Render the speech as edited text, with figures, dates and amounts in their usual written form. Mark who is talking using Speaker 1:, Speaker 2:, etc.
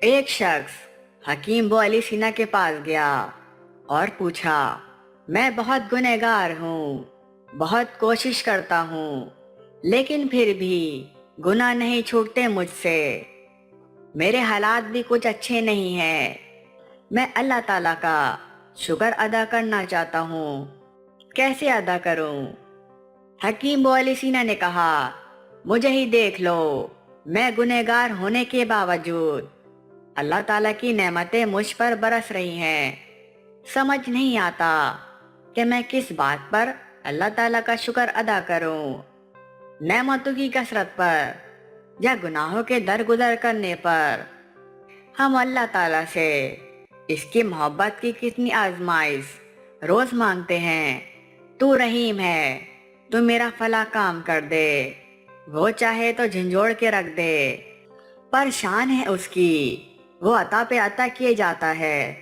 Speaker 1: ایک شخص حکیم بو علی سینا کے پاس گیا اور پوچھا، میں بہت گنہگار ہوں، بہت کوشش کرتا ہوں، لیکن پھر بھی گناہ نہیں چھوٹتے مجھ سے، میرے حالات بھی کچھ اچھے نہیں ہیں، میں اللہ تعالیٰ کا شکر ادا کرنا چاہتا ہوں، کیسے ادا کروں؟ حکیم بو علی سینا نے کہا، مجھے ہی دیکھ لو، میں گنہگار ہونے کے باوجود اللہ تعالیٰ کی نعمتیں مجھ پر برس رہی ہیں، سمجھ نہیں آتا کہ میں کس بات پر اللہ تعالیٰ کا شکر ادا کروں، نعمتوں کی کثرت پر یا گناہوں کے درگزر کرنے پر۔ ہم اللہ تعالیٰ سے اس کی محبت کی کتنی آزمائش روز مانگتے ہیں، تو رحیم ہے، تو میرا فلاں کام کر دے، وہ چاہے تو جھنجھوڑ کے رکھ دے، پر شان ہے اس کی، وہ عطا پہ عطا کیے جاتا ہے۔